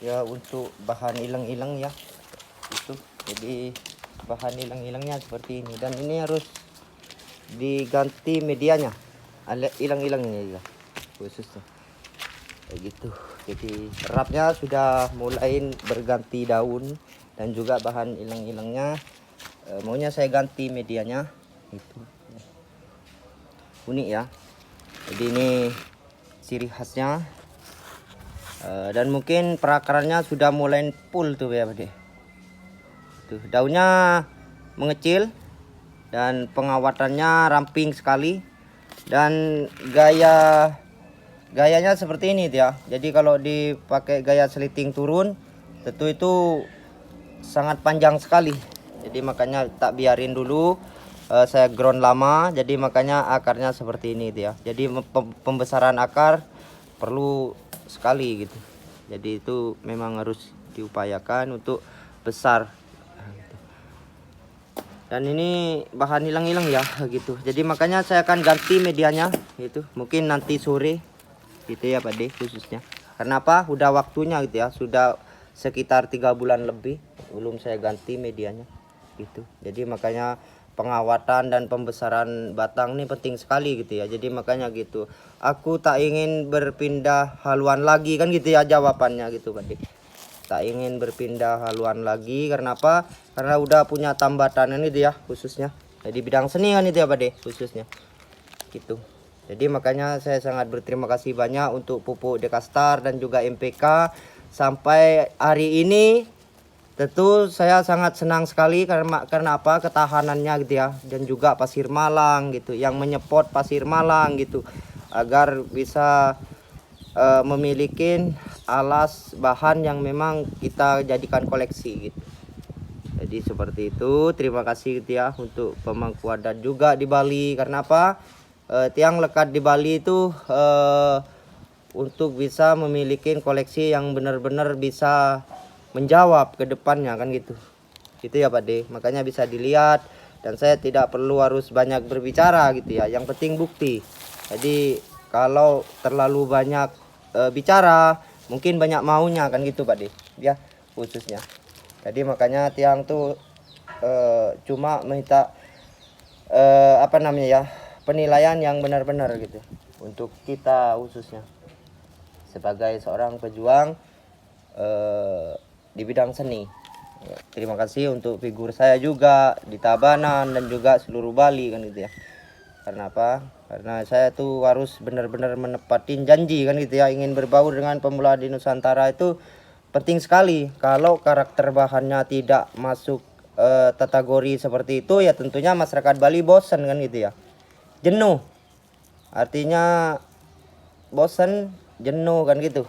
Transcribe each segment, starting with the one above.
Ya untuk bahan hilang-hilang ya itu, jadi bahan hilang-hilangnya seperti ini, dan ini harus diganti medianya, hilang-hilangnya ya khususnya kayak gitu. Jadi rapnya sudah mulai berganti daun dan juga bahan hilang-hilangnya, maunya saya ganti medianya itu. Unik ya, jadi ini ciri khasnya. Dan mungkin perakarannya sudah mulai full tuh ya Pak. Tuh, daunnya mengecil dan pengawatannya ramping sekali, dan gayanya seperti ini ya. Jadi kalau dipakai gaya seliting turun tentu itu sangat panjang sekali. Jadi makanya tak biarin dulu, saya ground lama, jadi makanya akarnya seperti ini ya. Jadi pembesaran akar perlu sekali gitu. Jadi itu memang harus diupayakan untuk besar. Dan ini bahan hilang-hilang ya gitu. Jadi makanya saya akan ganti medianya gitu. Mungkin nanti sore gitu ya Pak D khususnya. Karena apa? Udah waktunya gitu ya. Sudah sekitar 3 bulan lebih belum saya ganti medianya gitu. Jadi makanya pengawatan dan pembesaran batang ini penting sekali gitu ya. Jadi makanya gitu, aku tak ingin berpindah haluan lagi kan gitu ya jawabannya gitu Pak D. Tak ingin berpindah haluan lagi karena apa? Karena udah punya tambatan ini dia khususnya. Jadi bidang seni kan itu ya Pak D khususnya gitu. Jadi makanya saya sangat berterima kasih banyak untuk pupuk Dekastar dan juga MPK sampai hari ini. Tentu saya sangat senang sekali karena apa? Ketahanannya gitu ya, dan juga pasir malang gitu, yang menyepot pasir malang gitu agar bisa memiliki alas bahan yang memang kita jadikan koleksi gitu. Jadi seperti itu. Terima kasih gitu ya untuk pemangku adat juga di Bali. Karena apa? Tiang lekat di Bali itu untuk bisa memiliki koleksi yang benar-benar bisa menjawab ke depannya kan gitu. Gitu ya Pak D. Makanya bisa dilihat, dan saya tidak perlu harus banyak berbicara gitu ya. Yang penting bukti. Jadi kalau terlalu banyak bicara, mungkin banyak maunya kan gitu Pak D. Ya khususnya. Jadi makanya tiang tuh cuma minta apa namanya ya, penilaian yang benar-benar gitu untuk kita khususnya sebagai seorang pejuang di bidang seni. Terima kasih untuk figur saya juga di Tabanan dan juga seluruh Bali kan gitu ya. Karena apa? Karena saya tuh harus benar-benar menepatin janji kan gitu ya. Ingin berbaur dengan pemula di Nusantara itu penting sekali. Kalau karakter bahannya tidak masuk kategori seperti itu ya tentunya masyarakat Bali bosan kan gitu ya. Jenuh. Artinya bosan, jenuh kan gitu.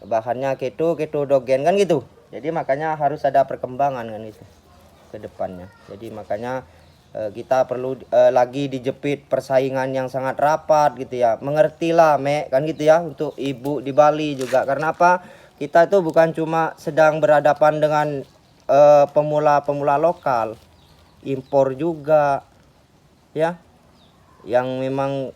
Bahannya keto dogen kan gitu. Jadi makanya harus ada perkembangan kan itu ke depannya. Jadi makanya kita perlu lagi dijepit persaingan yang sangat rapat gitu ya. Mengertilah Mek kan gitu ya, untuk ibu di Bali juga. Karena apa? Kita itu bukan cuma sedang berhadapan dengan pemula-pemula lokal, impor juga ya, yang memang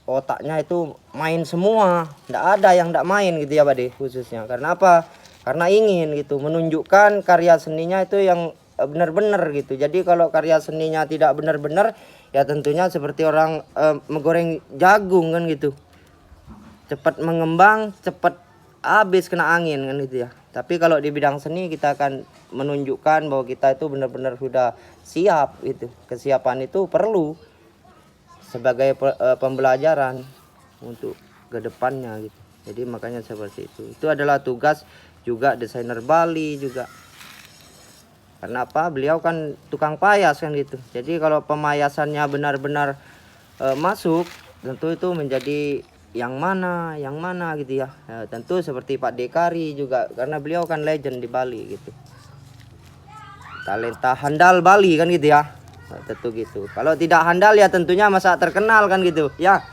otaknya itu main semua, nggak ada yang nggak main gitu ya Pak De khususnya. Karena apa? Karena ingin gitu menunjukkan karya seninya itu yang benar-benar gitu. Jadi kalau karya seninya tidak benar-benar ya tentunya seperti orang menggoreng jagung kan gitu, cepat mengembang, cepat habis kena angin kan gitu ya. Tapi kalau di bidang seni kita akan menunjukkan bahwa kita itu benar-benar sudah siap gitu. Kesiapan itu perlu sebagai pembelajaran untuk kedepannya gitu. Jadi makanya seperti itu. Itu adalah tugas juga desainer Bali juga. Karena apa? Beliau kan tukang payas kan gitu. Jadi kalau pemayasannya benar-benar masuk, tentu itu menjadi yang mana gitu ya. Tentu seperti Pak Dekari juga, karena beliau kan legend di Bali gitu. Talenta handal Bali kan gitu ya. Tentu gitu. Kalau tidak handal ya tentunya masa terkenal kan gitu ya.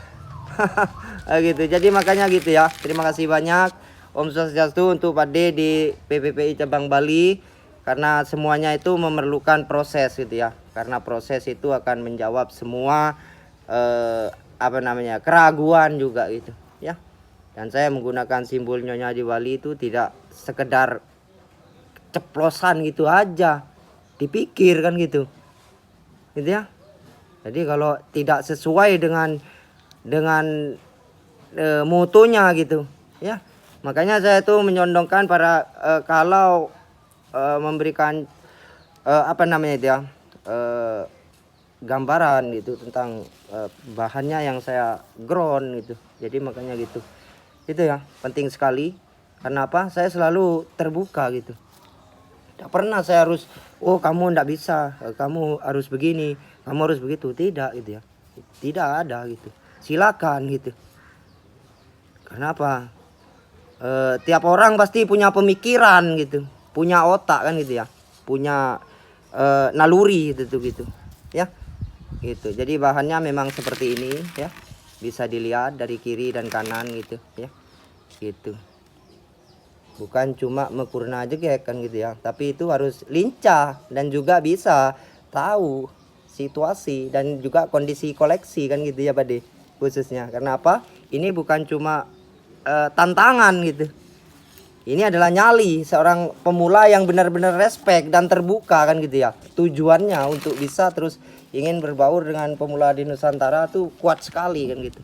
Gitu. Jadi makanya gitu ya. Terima kasih banyak Om Swastiastu untuk Pak D di PPPI cabang Bali, karena semuanya itu memerlukan proses gitu ya. Karena proses itu akan menjawab semua apa namanya keraguan juga gitu ya. Dan saya menggunakan simbol Nyonya di Bali itu tidak sekedar ceplosan gitu aja, dipikir kan gitu ya. Jadi kalau tidak sesuai dengan motonya gitu ya, makanya saya tuh menyondongkan para kalau memberikan apa namanya itu ya, gambaran gitu tentang bahannya yang saya ground gitu. Jadi makanya gitu itu ya, penting sekali. Karena apa, saya selalu terbuka gitu. Tidak pernah saya harus, oh kamu tidak bisa, kamu harus begini, kamu harus begitu. Tidak gitu ya, tidak ada gitu, silakan gitu. Karena apa, tiap orang pasti punya pemikiran gitu, punya otak kan gitu ya, punya naluri gitu ya gitu. Jadi bahannya memang seperti ini ya, bisa dilihat dari kiri dan kanan gitu ya gitu. Bukan cuma mekurna aja kan gitu ya, tapi itu harus lincah dan juga bisa tahu situasi dan juga kondisi koleksi kan gitu ya Pak De, khususnya. Karena apa, ini bukan cuma tantangan gitu, ini adalah nyali seorang pemula yang benar-benar respect dan terbuka kan gitu ya. Tujuannya untuk bisa terus ingin berbaur dengan pemula di Nusantara tuh kuat sekali kan gitu.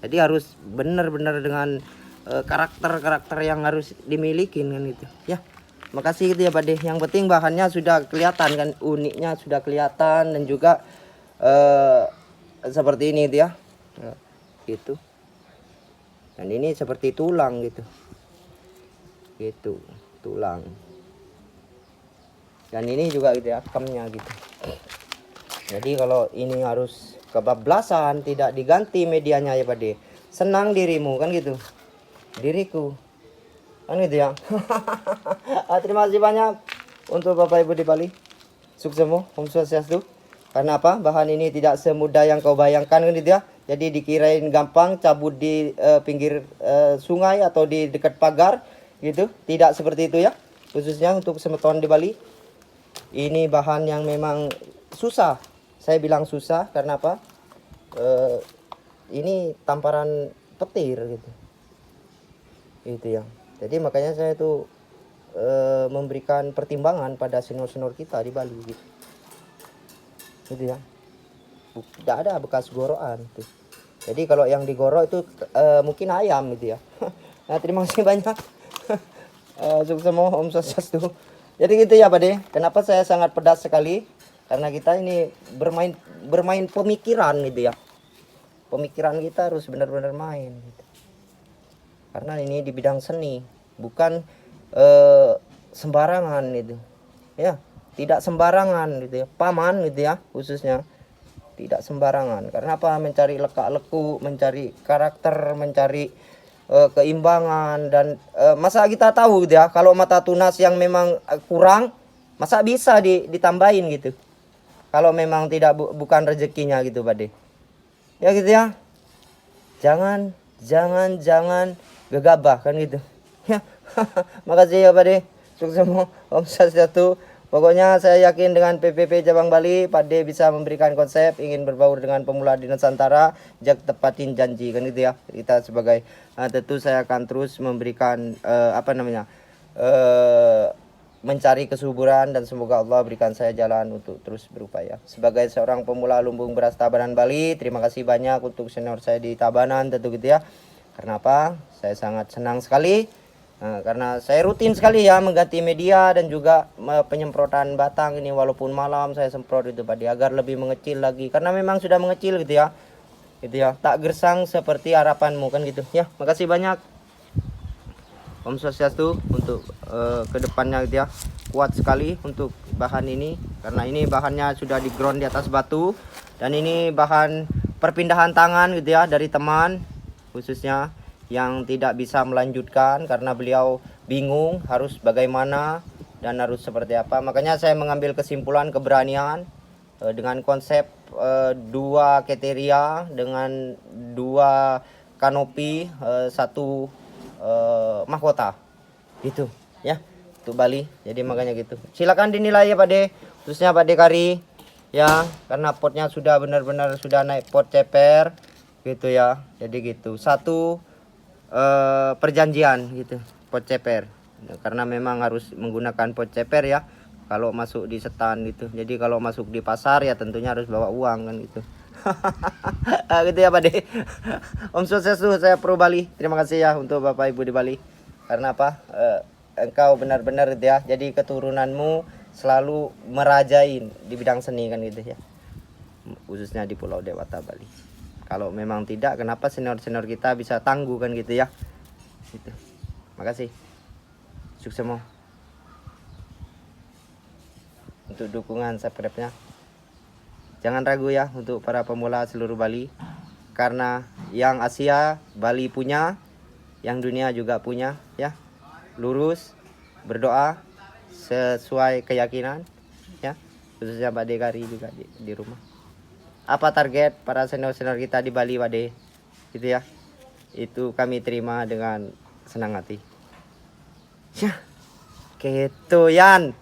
Jadi harus benar-benar dengan karakter-karakter yang harus dimiliki kan gitu ya. Makasih gitu ya Pak De. Yang penting bahannya sudah kelihatan kan, uniknya sudah kelihatan dan juga seperti ini gitu ya. Gitu. Dan ini seperti tulang gitu. Gitu, tulang. Dan ini juga gitu ya, kemnya gitu. Jadi kalau ini harus kebablasan, tidak diganti medianya ya Pak De. Senang dirimu kan gitu, diriku kan gitu ya. Terima kasih banyak untuk Bapak Ibu di Bali. Suksemu, Om Swastiastu. Karena apa, bahan ini tidak semudah yang kau bayangkan kan gitu ya. Jadi dikirain gampang cabut di pinggir sungai atau di dekat pagar gitu, tidak seperti itu ya. Khususnya untuk semeton di Bali, ini bahan yang memang susah. Saya bilang susah karena apa, ini tamparan petir gitu itu ya. Jadi makanya saya tuh memberikan pertimbangan pada senior-senior kita di Bali gitu ya. Tidak ada bekas gorokan tuh. Jadi kalau yang digorok itu mungkin ayam gitu ya. Nah, terima kasih banyak. Sukses Om Swastiastu. Jadi gitu ya Pak De. Kenapa saya sangat pedas sekali? Karena kita ini bermain pemikiran gitu ya. Pemikiran kita harus benar-benar main gitu. Karena ini di bidang seni, bukan sembarangan gitu. Ya, tidak sembarangan gitu ya. Paman gitu ya, khususnya tidak sembarangan. Karena apa? Mencari lekak-leku, mencari karakter, mencari keimbangan. Dan masa kita tahu gitu ya, kalau mata tunas yang memang kurang, masa bisa ditambahin gitu, kalau memang tidak bukan rezekinya gitu Pak De ya gitu ya. Jangan gegabah kan gitu ya. Makasih ya Pak De. Sukses Om Swastiastu. Pokoknya saya yakin dengan PPP Cabang Bali, Pak De bisa memberikan konsep ingin berbaur dengan pemula di Nusantara, jak tepatin janji kan gitu ya. Kita sebagai tentu saya akan terus memberikan mencari kesuburan, dan semoga Allah berikan saya jalan untuk terus berupaya. Sebagai seorang pemula lumbung beras Tabanan Bali, terima kasih banyak untuk senior saya di Tabanan tentu gitu ya. Karena apa? Saya sangat senang sekali. Karena saya rutin sekali ya mengganti media dan juga penyemprotan batang ini, walaupun malam saya semprot itu Pak De, agar lebih mengecil lagi, karena memang sudah mengecil gitu ya, tak gersang seperti harapanmu kan gitu ya. Makasih banyak Om Swastiastu untuk kedepannya gitu ya. Kuat sekali untuk bahan ini, karena ini bahannya sudah di ground di atas batu, dan ini bahan perpindahan tangan gitu ya dari teman khususnya yang tidak bisa melanjutkan karena beliau bingung harus bagaimana dan harus seperti apa. Makanya saya mengambil kesimpulan keberanian dengan konsep 2 kriteria dengan 2 kanopi, 1 mahkota gitu ya untuk Bali. Jadi makanya gitu, silakan dinilai ya Pak De, khususnya Pak De Kari ya, karena potnya sudah benar-benar sudah naik pot ceper gitu ya. Jadi gitu, 1 perjanjian gitu, pot ceper. Karena memang harus menggunakan pot ceper ya kalau masuk di setan gitu. Jadi kalau masuk di pasar ya tentunya harus bawa uang kan gitu. Gitu ya Pak De. Om Swastiastu, saya Pro Bali. Terima kasih ya untuk Bapak Ibu di Bali. Karena apa? Engkau benar-benar gitu ya. Jadi keturunanmu selalu merajain di bidang seni kan gitu ya. Khususnya di Pulau Dewata Bali. Kalau memang tidak, kenapa senior-senior kita bisa tangguh kan gitu ya. Gitu. Makasih. Sukses semua. Untuk dukungan subscribe-nya. Jangan ragu ya untuk para pemula seluruh Bali. Karena yang Asia Bali punya, yang dunia juga punya ya. Lurus, berdoa sesuai keyakinan ya. Khususnya Pak Dekari juga di rumah. Apa target para senior-senior kita di Bali Pak De? Gitu ya. Itu kami terima dengan senang hati. Ya. Gitu Yan.